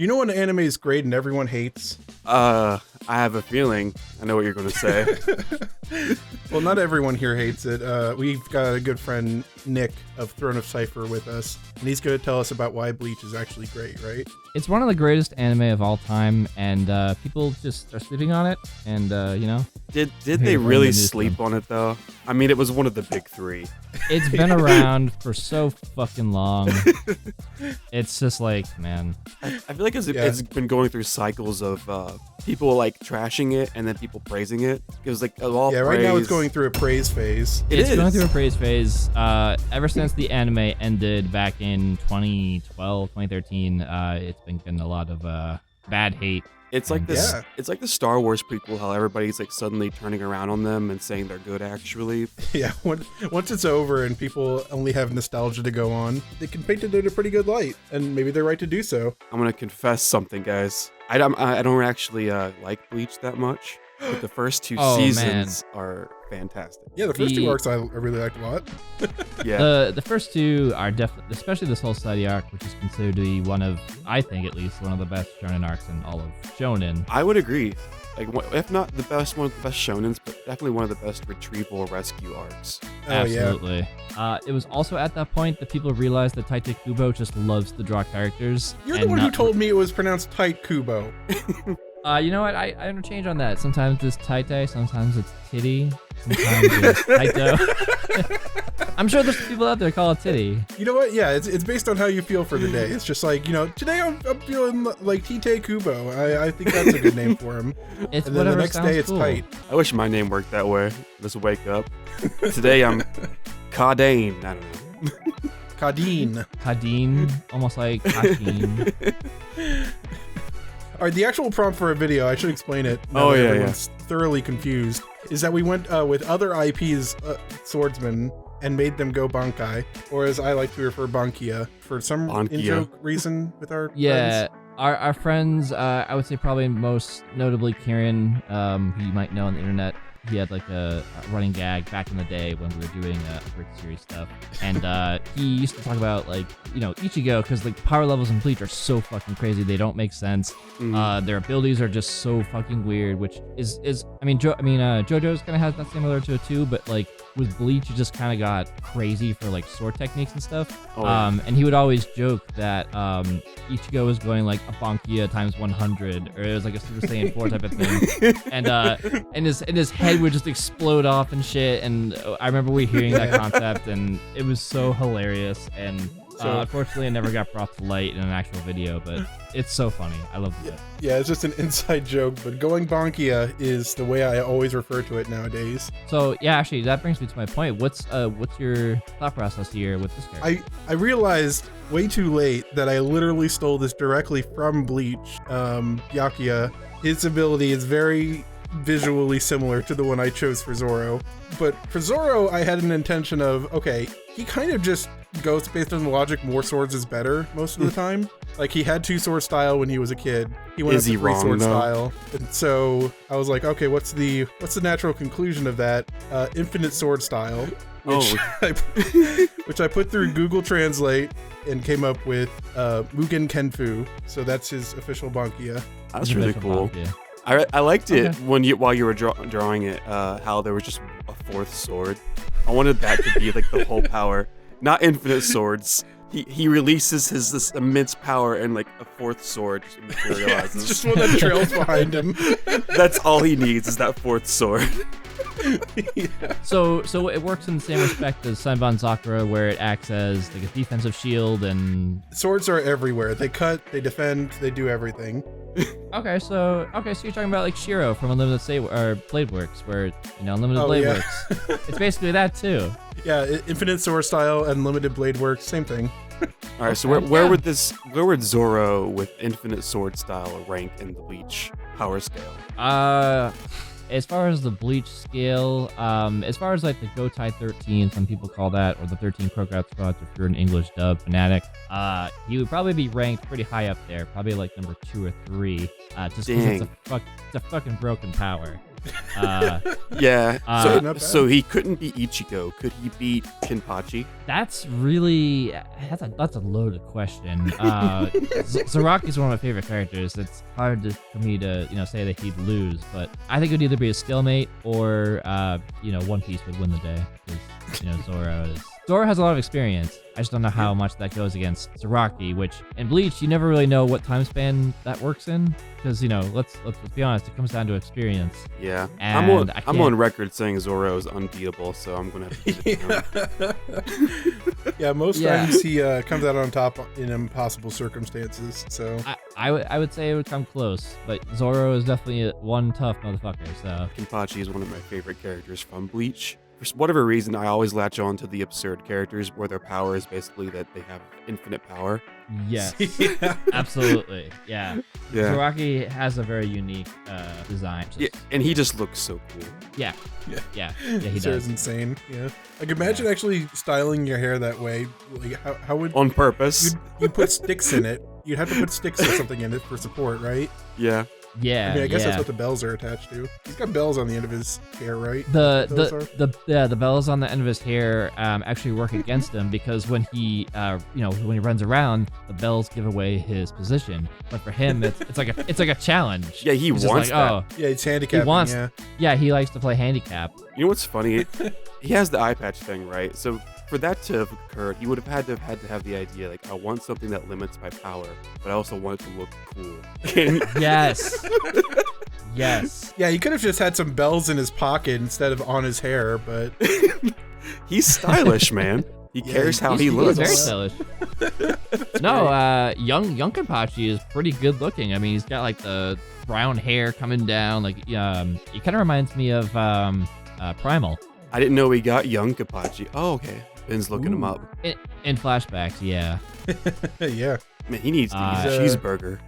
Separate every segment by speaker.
Speaker 1: You know when an anime is great and everyone hates?
Speaker 2: I have a feeling I know what you're going to say.
Speaker 1: Well, not everyone here hates it. We've got a good friend, Nick, of Throne of Cypher with us, and he's going to tell us about why Bleach is actually great, right?
Speaker 3: It's one of the greatest anime of all time, and people just are sleeping on it, and, you know.
Speaker 2: Did they really sleep on it, though? I mean, it was one of the big three.
Speaker 3: It's been around for so fucking long. It's just like, man.
Speaker 2: I feel like it's been going through cycles of people like trashing it and then people praising it. It was like all
Speaker 1: right now it's going through a praise phase.
Speaker 3: It's going through a praise phase. Ever since the anime ended back in 2012, 2013, it's been getting a lot of bad hate.
Speaker 2: It's like this. Yeah. It's like the Star Wars prequel. How everybody's like suddenly turning around on them and saying they're good. Actually,
Speaker 1: yeah. Once it's over and people only have nostalgia to go on, they can paint it in a pretty good light, and maybe they're right to do so.
Speaker 2: I'm gonna confess something, guys. I don't actually like Bleach that much, but the first two seasons are fantastic.
Speaker 1: Yeah, the first two arcs I really liked a lot.
Speaker 2: Yeah,
Speaker 3: the first two are definitely, especially this whole study arc, which is considered to be one of, I think at least, one of the best shonen arcs in all of shonen.
Speaker 2: I would agree. Like, if not the best, one of the best shonens, but definitely one of the best retrieval rescue arcs.
Speaker 3: Absolutely. Yeah. It was also at that point that people realized that Tite Kubo just loves to draw characters.
Speaker 1: You're the one who told me it was pronounced Tite Kubo.
Speaker 3: You know what? I interchange on that. Sometimes it's Taite, sometimes it's Titty, sometimes it's Taito. I'm sure there's people out there call it Titty.
Speaker 1: You know what? Yeah, it's based on how you feel for the day. It's just like, you know, today I'm feeling like Tite Kubo. I think that's a good name for him.
Speaker 3: It's
Speaker 1: and then the next day it's
Speaker 3: cool.
Speaker 1: Tight.
Speaker 2: I wish my name worked that way. Just wake up. Today I'm Kadin. I don't know.
Speaker 1: Kadin.
Speaker 3: Kadin, almost like Kadin.
Speaker 1: All right, the actual prompt for a video, I should explain it. Everyone's thoroughly confused. Is that we went with other IPs, Swordsmen, and made them go Bankai, or as I like to refer, Bankia, for some in-joke reason with our friends.
Speaker 3: Our friends, I would say probably most notably Kieran, who you might know on the internet. He had like a running gag back in the day when we were doing Brick Series stuff. And he used to talk about like, you know, Ichigo, because like power levels in Bleach are so fucking crazy. They don't make sense. Their abilities are just so fucking weird, which is JoJo's kind of has that similar to it too, but like with Bleach, it just kind of got crazy for like sword techniques and stuff. And he would always joke that Ichigo was going like a Bankia times 100, or it was like a Super Saiyan 4 type of thing. And his head would just explode off and shit. And I remember we hearing that concept, and it was so hilarious. And unfortunately, it never got brought to light in an actual video, but it's so funny. I love it.
Speaker 1: Yeah, it's just an inside joke, but going Bankia is the way I always refer to it nowadays.
Speaker 3: So yeah, actually, that brings me to my point. What's your thought process here with this character?
Speaker 1: I realized way too late that I literally stole this directly from Bleach. Yakuya, his ability is very visually similar to the one I chose for Zoro. But for Zoro, I had an intention of, okay, he kind of just goes based on the logic, more swords is better most of the time. Like, he had 2-sword style when he was a kid. He went up to 3-sword style. And so I was like, okay, what's the natural conclusion of that? Infinite sword style. Which I put through Google Translate and came up with Mugen Kenfu. So that's his official Bankia.
Speaker 2: That's really cool. I liked it while you were drawing it, how there was just a 4th sword. I wanted that to be like the whole power, not infinite swords. He releases this immense power, and like a 4th sword just materializes.
Speaker 1: It's just one that trails behind him.
Speaker 2: That's all he needs is that 4th sword.
Speaker 1: Yeah.
Speaker 3: So it works in the same respect as Senbon Sakura, where it acts as like a defensive shield, and
Speaker 1: swords are everywhere. They cut, they defend, they do everything.
Speaker 3: Okay, so you're talking about like Shiro from Unlimited Blade Works, where Unlimited Blade Works. It's basically that too.
Speaker 1: Yeah, Infinite Sword Style and Limited Blade Works, same thing.
Speaker 2: All right, so where would Zoro with Infinite Sword Style rank in the Bleach power scale?
Speaker 3: As far as the Bleach scale, as far as like the Gotai 13, some people call that, or the 13 Crocodile Squads if you're an English dub fanatic, he would probably be ranked pretty high up there, probably like number 2 or 3, just because it's a fucking broken power.
Speaker 2: Yeah.
Speaker 1: Not bad.
Speaker 2: So he couldn't beat Ichigo. Could he beat Kenpachi?
Speaker 3: That's a loaded question. Zaraki is one of my favorite characters. It's hard for me to say that he'd lose, but I think it would either be a stalemate or One Piece would win the day because Zoro has a lot of experience. I just don't know how much that goes against Zaraki, which in Bleach you never really know what time span that works in because let's be honest, it comes down to experience.
Speaker 2: Yeah,
Speaker 3: And
Speaker 2: I'm on record saying Zoro is unbeatable, so I'm gonna have to give it to him.
Speaker 1: Yeah, most times he comes out on top in impossible circumstances. So
Speaker 3: I would say it would come close, but Zoro is definitely one tough motherfucker. So
Speaker 2: Kenpachi is one of my favorite characters from Bleach. For whatever reason, I always latch on to the absurd characters where their power is basically that they have infinite power.
Speaker 3: yes, absolutely, yeah. Zaraki has a very unique design.
Speaker 2: Yeah, and he just looks so cool.
Speaker 3: Yeah, he
Speaker 1: His
Speaker 3: does.
Speaker 1: hair is insane. Yeah, like imagine actually styling your hair that way. Like how would
Speaker 2: On purpose.
Speaker 1: you put sticks in it? You'd have to put sticks or something in it for support, right?
Speaker 2: Yeah.
Speaker 3: Yeah,
Speaker 1: I mean, I guess that's what the bells are attached to. He's got bells on the end of his hair, right?
Speaker 3: The bells on the end of his hair actually work against him because when he when he runs around, the bells give away his position. But for him, it's like a challenge.
Speaker 2: Yeah, he
Speaker 3: It's
Speaker 2: wants
Speaker 3: just like,
Speaker 2: that.
Speaker 1: Yeah, it's handicapping.
Speaker 3: He wants.
Speaker 1: Yeah.
Speaker 3: He likes to play handicap.
Speaker 2: You know what's funny? He has the eye patch thing, right? So for that to have occurred, he would have had to have the idea, like, I want something that limits my power, but I also want it to look cool.
Speaker 3: Yes. Yes.
Speaker 1: Yeah, he could have just had some bells in his pocket instead of on his hair, but
Speaker 2: He's stylish, man. He cares how he looks.
Speaker 3: He's very stylish. No, young Kenpachi is pretty good looking. I mean, he's got like the brown hair coming down. Like, he kind of reminds me of Primal.
Speaker 2: I didn't know we got young Kenpachi. Oh, okay. Ben's looking him up.
Speaker 3: In flashbacks, yeah.
Speaker 1: yeah.
Speaker 2: Man, he needs to eat a cheeseburger.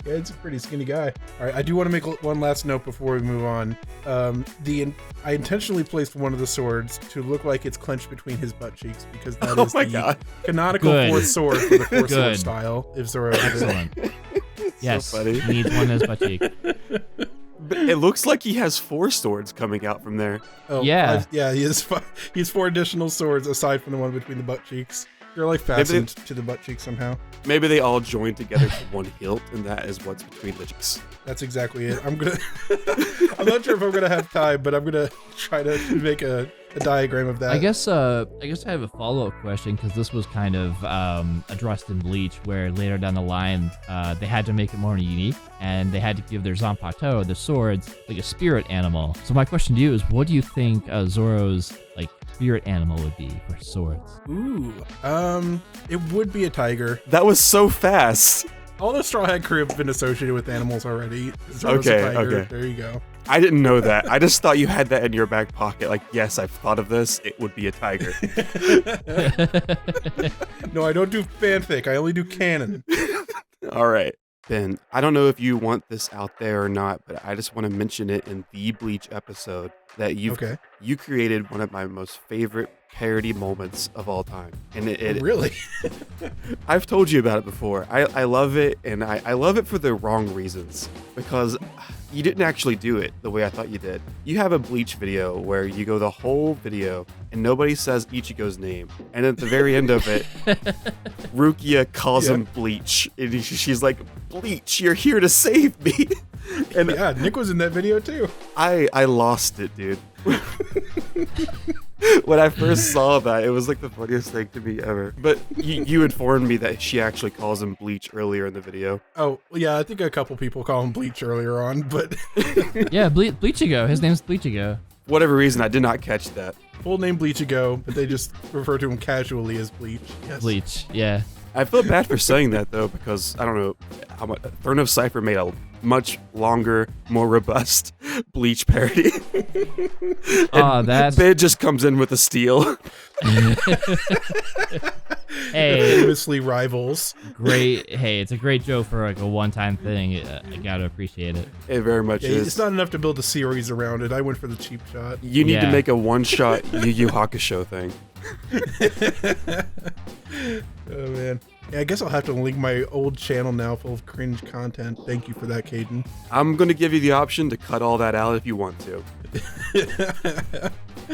Speaker 1: Yeah, it's a pretty skinny guy. All right, I do want to make one last note before we move on. I intentionally placed one of the swords to look like it's clenched between his butt cheeks because that is the canonical fourth sword for the fourth sword style. If Zoro
Speaker 3: excellent. Yes,
Speaker 2: so funny.
Speaker 3: He needs one in his butt cheek.
Speaker 2: But it looks like he has 4 swords coming out from there.
Speaker 1: Oh,
Speaker 3: yeah.
Speaker 1: He has 4 additional swords aside from the one between the butt cheeks. They're like fastened to the butt cheeks somehow.
Speaker 2: Maybe they all join together to one hilt, and that is what's between the cheeks.
Speaker 1: That's exactly it. I'm not sure if I'm gonna have time, but I'm gonna try to make a diagram of that.
Speaker 3: I guess I have a follow-up question because this was kind of addressed in Bleach, where later down the line they had to make it more unique, and they had to give their Zanpakuto, the swords, like a spirit animal. So my question to you is, what do you think Zoro's spirit animal would be for swords?
Speaker 1: Ooh, it would be a tiger.
Speaker 2: That was so fast.
Speaker 1: All the Straw Hat crew have been associated with animals already. Zoro's a tiger.
Speaker 2: Okay.
Speaker 1: There you go.
Speaker 2: I didn't know that. I just thought you had that in your back pocket. Like, yes, I've thought of this. It would be a tiger.
Speaker 1: No, I don't do fanfic. I only do canon.
Speaker 2: All right. Ben, I don't know if you want this out there or not, but I just want to mention it in the Bleach episode that you created one of my most favorite parody moments of all time. And it
Speaker 1: really?
Speaker 2: I've told you about it before. I love it, and I love it for the wrong reasons, because you didn't actually do it the way I thought you did. You have a Bleach video where you go the whole video and nobody says Ichigo's name, and at the very end of it, Rukia calls him Bleach, and she's like, "Bleach, you're here to save me." And
Speaker 1: yeah, Nick was in that video too.
Speaker 2: I lost it, dude. When I first saw that, it was like the funniest thing to me ever. But you informed me that she actually calls him Bleach earlier in the video.
Speaker 1: Oh, yeah, I think a couple people call him Bleach earlier on, but...
Speaker 3: Yeah, Bleachigo. His name's Bleachigo.
Speaker 2: Whatever reason, I did not catch that.
Speaker 1: Full name Bleachigo, but they just refer to him casually as Bleach. Yes.
Speaker 3: Bleach, yeah.
Speaker 2: I feel bad for saying that, though, because, I don't know, Throne of Cypher made a much longer, more robust Bleach parody. Bid just comes in with a steal.
Speaker 3: Hey,
Speaker 1: famously rivals.
Speaker 3: Great. Hey, it's a great joke for like a one-time thing. I gotta appreciate it.
Speaker 2: It very much is.
Speaker 1: It's not enough to build a series around it. I went for the cheap shot.
Speaker 2: You need to make a one-shot Yu Yu Hakusho thing.
Speaker 1: Oh man. Yeah, I guess I'll have to link my old channel now full of cringe content. Thank you for that, Kadin.
Speaker 2: I'm gonna give you the option to cut all that out if you want to.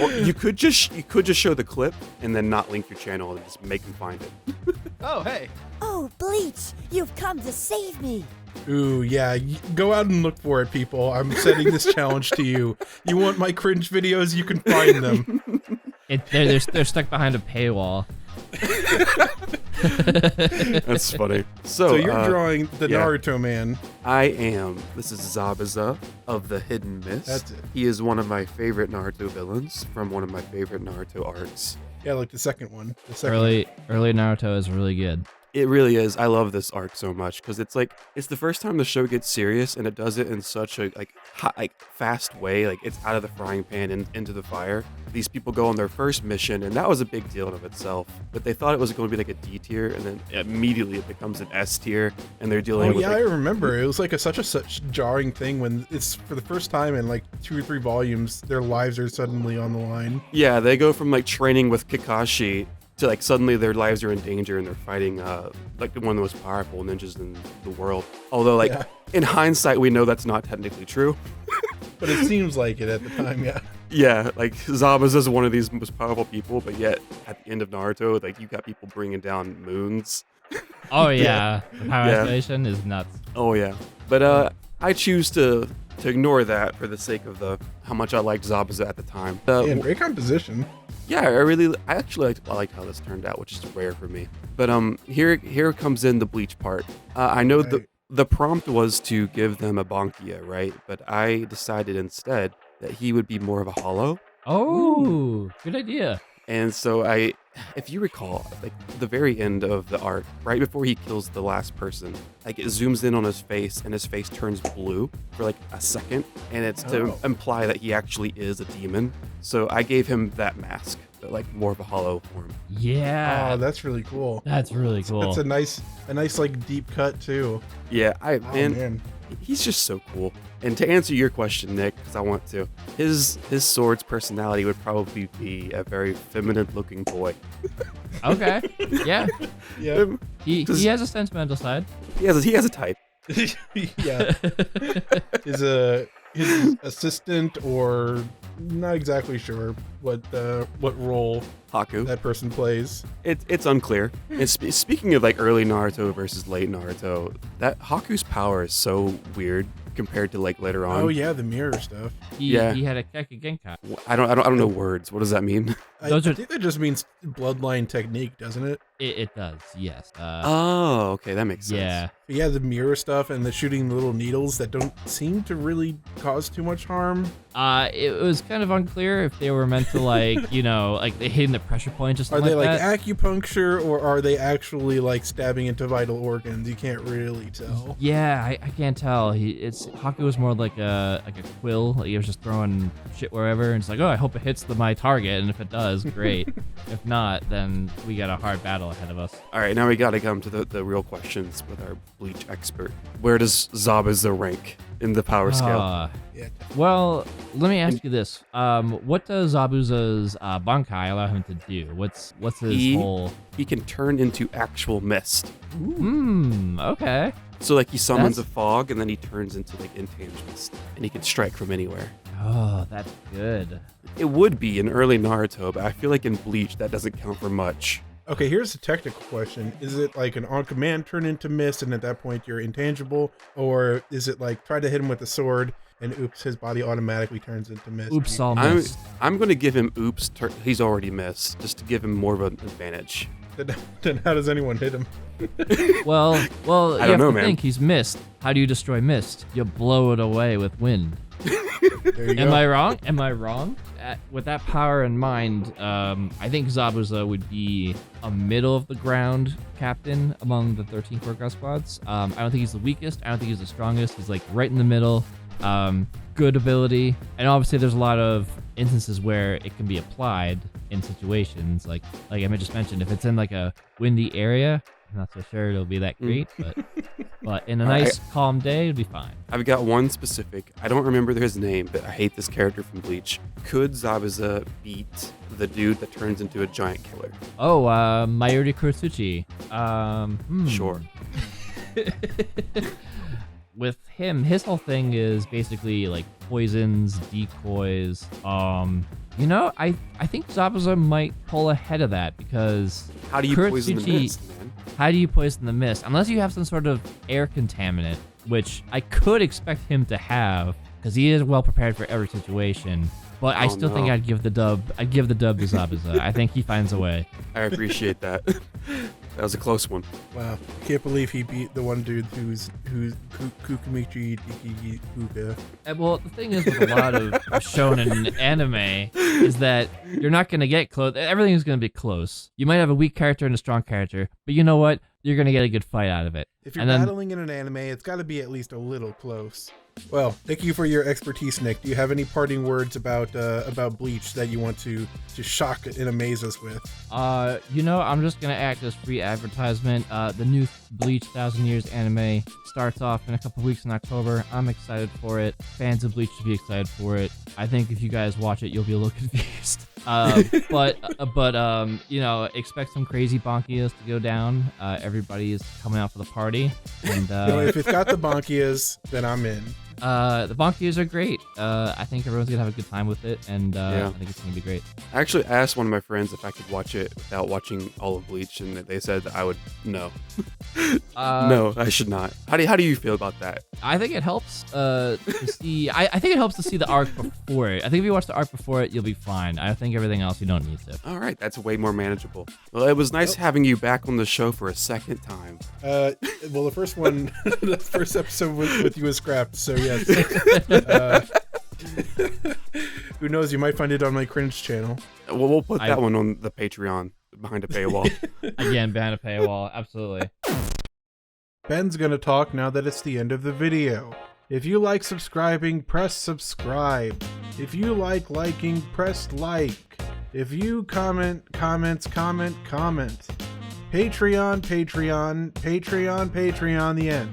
Speaker 2: Or you could just show the clip and then not link your channel and just make them find it.
Speaker 4: Oh, hey.
Speaker 5: Oh, Bleach, you've come to save me.
Speaker 1: Ooh, yeah, go out and look for it, people. I'm setting this challenge to you. You want my cringe videos? You can find them.
Speaker 3: They're stuck behind a paywall.
Speaker 2: That's funny.
Speaker 1: So you're drawing the Naruto man.
Speaker 2: I am. This is Zabuza of the Hidden Mist.
Speaker 1: That's it.
Speaker 2: He is one of my favorite Naruto villains from one of my favorite Naruto arcs.
Speaker 1: Yeah, like the second one.
Speaker 3: Early Naruto is really good.
Speaker 2: It really is. I love this arc so much because it's the first time the show gets serious, and it does it in such a fast way. Like, it's out of the frying pan and into the fire. These people go on their first mission, and that was a big deal in of itself. But they thought it was going to be like a D tier, and then immediately it becomes an S tier, and they're dealing with.
Speaker 1: I remember. It was like such jarring thing when it's for the first time in like 2 or 3 volumes, their lives are suddenly on the line.
Speaker 2: Yeah, they go from like training with Kakashi to like suddenly their lives are in danger and they're fighting like one of the most powerful ninjas in the world. Although in hindsight we know that's not technically true.
Speaker 1: But it seems like it at the time, yeah.
Speaker 2: Yeah, like Zabuza is one of these most powerful people, but yet at the end of Naruto, like you got people bringing down moons.
Speaker 3: Oh yeah, the power escalation is nuts.
Speaker 2: Oh yeah, but I choose to ignore that for the sake of how much I liked Zabuza at the time.
Speaker 1: Great composition.
Speaker 2: Yeah, I actually liked how this turned out, which is rare for me. But here comes in the Bleach part. I know the prompt was to give them a Bankai, right? But I decided instead that he would be more of a hollow.
Speaker 3: Oh, good idea.
Speaker 2: And so if you recall, like the very end of the arc, right before he kills the last person, like it zooms in on his face and his face turns blue for like a second, and it's to imply that he actually is a demon. So I gave him that mask, but like more of a hollow form.
Speaker 3: Yeah.
Speaker 1: Oh, that's really cool.
Speaker 3: That's really cool.
Speaker 1: That's a nice like deep cut too.
Speaker 2: Yeah,
Speaker 1: man.
Speaker 2: He's just so cool. And to answer your question, Nick, because I want to, his sword's personality would probably be a very feminine-looking boy.
Speaker 3: Okay. Yeah.
Speaker 1: Yeah.
Speaker 3: He has a sentimental side.
Speaker 2: He has a type.
Speaker 1: Yeah. His assistant, or not exactly sure what role
Speaker 2: Haku.
Speaker 1: that person plays.
Speaker 2: It's unclear. And speaking of like early Naruto versus late Naruto, that Haku's power is so weird compared to like later on.
Speaker 1: Oh yeah, the mirror stuff.
Speaker 3: He had a Keki Genkai.
Speaker 2: I don't know words. What does that mean?
Speaker 1: I think that just means bloodline technique, doesn't it?
Speaker 3: It does, yes.
Speaker 2: Oh, okay, that makes sense.
Speaker 3: Yeah.
Speaker 1: Yeah, the mirror stuff and the shooting the little needles that don't seem to really cause too much harm.
Speaker 3: It was kind of unclear if they were meant to like, like they hitting the pressure point just
Speaker 1: Are they like
Speaker 3: that.
Speaker 1: acupuncture, or are they actually like stabbing into vital organs? You can't really tell.
Speaker 3: Yeah, I can't tell. Haku was more like a quill. Like he was just throwing shit wherever, and it's like, oh, I hope it hits my target, and if it does, great. If not, then we got a hard battle ahead of us.
Speaker 2: All right, now we got to come to the real questions with our Bleach expert. Where does Zabuza rank in the power scale?
Speaker 1: Yeah.
Speaker 3: Well, let me ask you this: what does Zabuza's Bankai allow him to do? What's his whole?
Speaker 2: He can turn into actual mist.
Speaker 3: Okay.
Speaker 2: So like he summons a fog, and then he turns into like intangible mist, and he can strike from anywhere.
Speaker 3: Oh, that's good.
Speaker 2: It would be in early Naruto, but I feel like in Bleach that doesn't count for much.
Speaker 1: Okay, here's a technical question. Is it like an on command turn into mist, and at that point you're intangible? Or is it like try to hit him with a sword, and oops, his body automatically turns into mist?
Speaker 3: Oops, all mist.
Speaker 2: I'm going to give him oops, he's already missed, just to give him more of an advantage.
Speaker 1: Then how does anyone hit him?
Speaker 3: Well,
Speaker 2: I don't know, man.
Speaker 3: Think he's mist. How do you destroy mist? You blow it away with wind.
Speaker 1: There you go.
Speaker 3: Am I wrong? With that power in mind, I think Zabuza would be a middle of the ground captain among the 13 core Gauss squads. I don't think he's the weakest. I don't think he's the strongest. He's like right in the middle. Good ability, and obviously there's a lot of instances where it can be applied in situations like I just mentioned. If it's in like a windy area, I'm not so sure it'll be that great, but But in a nice, calm day, it'd be fine.
Speaker 2: I've got one specific. I don't remember his name, but I hate this character from Bleach. Could Zabuza beat the dude that turns into a giant killer?
Speaker 3: Oh, Mayuri Kurotsuchi.
Speaker 2: Sure.
Speaker 3: With him, his whole thing is basically like poisons, decoys. You know, I think Zabuza might pull ahead of that because
Speaker 2: how do you poison the mist, man?
Speaker 3: How do you poison the mist? Unless you have some sort of air contaminant, which I could expect him to have because he is well prepared for every situation. But I still think I'd give the dub. I'd give the dub to Zabuza. I think he finds a way.
Speaker 2: I appreciate that. That was a close one.
Speaker 1: Wow, can't believe he beat the one dude who's Kukumichi Diki Kuga.
Speaker 3: Well, the thing is with a lot of shonen anime is that you're not gonna get close. Everything is gonna be close. You might have a weak character and a strong character, but you know what? You're gonna get a good fight out of it.
Speaker 1: If you're battling in an anime, it's got to be at least a little close. Well, thank you for your expertise, Nick. Do you have any parting words about Bleach that you want to shock and amaze us with?
Speaker 3: You know, I'm just gonna act as free advertisement. The new Bleach 1000 Years anime starts off in a couple weeks in October. I'm excited for it. Fans of Bleach should be excited for it. I think if you guys watch it, you'll be a little confused. But you know, expect some crazy Bankias to go down. Everybody is coming out for the party, and
Speaker 1: if it's got the Bankias, then I'm in.
Speaker 3: The Bankias are great. I think everyone's gonna have a good time with it, and I think it's gonna be great.
Speaker 2: I actually asked one of my friends if I could watch it without watching all of Bleach, and they said that I would no. No, I should not. How do you feel about that?
Speaker 3: I think it helps to see. I think it helps to see the arc before it. I think if you watch the arc before it, you'll be fine. I think everything else you don't need to.
Speaker 2: All right, that's way more manageable. Well, it was nice having you back on the show for a second time.
Speaker 1: Well, the first one, the first episode with you was scrapped, so yes. Who knows? You might find it on my cringe channel.
Speaker 2: Well, we'll put that one on the Patreon behind a paywall.
Speaker 3: Again, behind a paywall, absolutely.
Speaker 1: Ben's gonna talk now that it's the end of the video. If you like subscribing, press subscribe. If you like liking, press like. If you comment. Patreon, the end.